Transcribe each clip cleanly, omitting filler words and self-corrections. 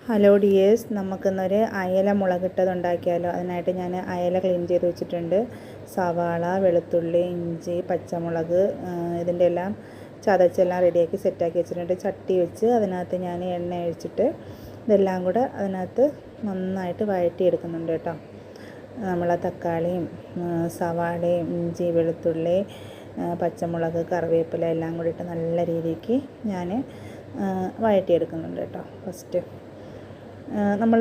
Hello dears, നമുക്കിന്നൊരു അയല മുളകിട്ടത് ഉണ്ടാക്കിയാലോ. അതിനായിട്ട് ഞാൻ അയല ക്ലീൻ ചെയ്ത് വെച്ചിട്ടുണ്ട്. സവാള, വെളുത്തുള്ളി, ഇഞ്ചി, പച്ചമുളക്, ഇതിൻ്റെ എല്ലാം ചതച്ചെല്ലാം റെഡിയാക്കി സെറ്റാക്കി വെച്ചിട്ടുണ്ട്. ചട്ടി വെച്ച് അതിനകത്ത് ഞാൻ എണ്ണ ഒഴിച്ചിട്ട് ഇതെല്ലാം കൂടെ അതിനകത്ത് നന്നായിട്ട് വഴറ്റിയെടുക്കുന്നുണ്ട് കേട്ടോ. നമ്മൾ തക്കാളിയും സവാളയും ഇഞ്ചി, വെളുത്തുള്ളി, പച്ചമുളക്, കറിവേപ്പില എല്ലാം കൂടി ഇട്ട് നല്ല രീതിക്ക് ഞാൻ വഴറ്റിയെടുക്കുന്നുണ്ട് കേട്ടോ. ഫസ്റ്റ് നമ്മൾ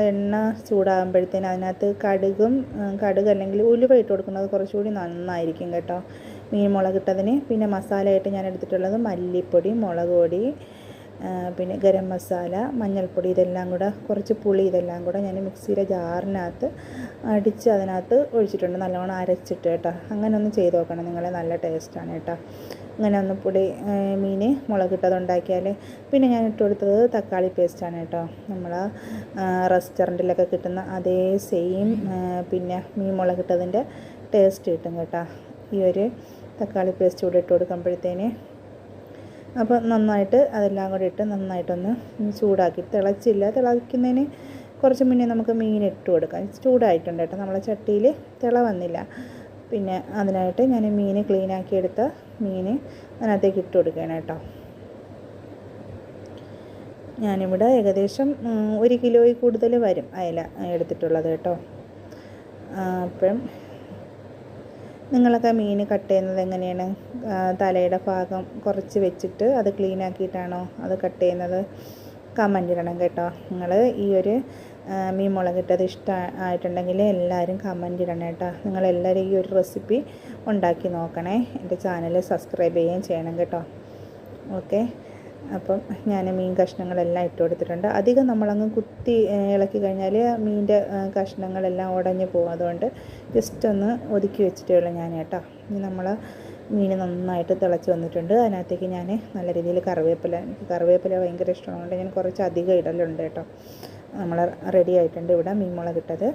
എണ്ണ ചൂടാകുമ്പോഴത്തേന് അതിനകത്ത് കടുക് അല്ലെങ്കിൽ ഉലുവ ഇട്ട് കൊടുക്കുന്നത് കുറച്ചുകൂടി നന്നായിരിക്കും കേട്ടോ മീൻ മുളകിട്ടതിന്. പിന്നെ മസാലയായിട്ട് ഞാൻ എടുത്തിട്ടുള്ളത് മല്ലിപ്പൊടി, മുളക് പൊടി, പിന്നെ ഗരം മസാല, മഞ്ഞൾപ്പൊടി, ഇതെല്ലാം കൂടെ കുറച്ച് പുളി, ഇതെല്ലാം കൂടെ ഞാൻ മിക്സിയുടെ ജാറിനകത്ത് അടിച്ച് അതിനകത്ത് ഒഴിച്ചിട്ടുണ്ട്, നല്ലോണം അരച്ചിട്ട് കേട്ടോ. അങ്ങനെ ഒന്ന് ചെയ്ത് നോക്കണം നിങ്ങൾ, നല്ല ടേസ്റ്റാണ് കേട്ടോ. അങ്ങനെ ഒന്ന് മീൻ മുളകിട്ടത് ഉണ്ടാക്കിയാൽ. പിന്നെ ഞാൻ ഇട്ട് കൊടുത്തത് തക്കാളി പേസ്റ്റാണ് കേട്ടോ. നമ്മൾ റെസ്റ്റോറൻറ്റിലൊക്കെ കിട്ടുന്ന അതേ സെയിം പിന്നെ മീൻ മുളകിട്ടതിൻ്റെ ടേസ്റ്റ് കിട്ടും കേട്ടോ ഈ ഒരു തക്കാളി പേസ്റ്റ് കൂടെ ഇട്ട് കൊടുക്കുമ്പോഴത്തേന്. അപ്പോൾ നന്നായിട്ട് അതെല്ലാം കൂടി ഇട്ട് നന്നായിട്ടൊന്ന് ചൂടാക്കി, തിളയ്ക്കുന്നതിന് കുറച്ച് മുന്നേ നമുക്ക് മീൻ ഇട്ട് കൊടുക്കാം. ചൂടായിട്ടുണ്ട് കേട്ടോ, നമ്മളെ ചട്ടിയിൽ തിള വന്നില്ല. പിന്നെ അതിനായിട്ട് ഞാൻ മീൻ ക്ലീനാക്കി എടുത്ത മീൻ അതിനകത്തേക്ക് ഇട്ട് കൊടുക്കുകയാണ് കേട്ടോ. ഞാനിവിടെ ഏകദേശം 1 കിലോയിൽ കൂടുതൽ വരും അയല എടുത്തിട്ടുള്ളത് കേട്ടോ. അപ്പം നിങ്ങളൊക്കെ മീൻ കട്ട് ചെയ്യുന്നത് എങ്ങനെയാണ്? തലയുടെ ഭാഗം കുറച്ച് വെച്ചിട്ട് അത് ക്ലീനാക്കിയിട്ടാണോ അത് കട്ട് ചെയ്യുന്നത്? കമൻ്റ് ഇടണം കേട്ടോ. നിങ്ങൾ ഈ ഒരു മീൻ മുളകിട്ടത് ഇഷ്ടമായിട്ടുണ്ടെങ്കിൽ എല്ലാവരും കമൻ്റ് ഇടണം കേട്ടോ. നിങ്ങളെല്ലാവരും ഈ ഒരു റെസിപ്പി ഉണ്ടാക്കി നോക്കണേ. എൻ്റെ ചാനൽ സബ്സ്ക്രൈബ് ചെയ്യുകയും ചെയ്യണം കേട്ടോ. ഓക്കെ, അപ്പം ഞാൻ മീൻ കഷ്ണങ്ങളെല്ലാം ഇട്ട് കൊടുത്തിട്ടുണ്ട്. അധികം നമ്മളങ്ങ് കുത്തി ഇളക്കി കഴിഞ്ഞാൽ മീൻ്റെ കഷ്ണങ്ങളെല്ലാം ഉടഞ്ഞു പോകും. അതുകൊണ്ട് ജസ്റ്റ് ഒന്ന് ഒതുക്കി വെച്ചിട്ടേ ഉള്ളൂ ഞാൻ കേട്ടോ. ഇനി നമ്മൾ മീൻ നന്നായിട്ട് തിളച്ച് വന്നിട്ടുണ്ട്. അതിനകത്തേക്ക് ഞാൻ നല്ല രീതിയിൽ കറിവേപ്പില ഭയങ്കര ഇഷ്ടമുള്ളതുകൊണ്ട് ഞാൻ കുറച്ച് അധികം ഇടലുണ്ട് കേട്ടോ. നമ്മൾ റെഡി ആയിട്ടുണ്ട് ഇവിടെ മീൻ മുളകിട്ടത്.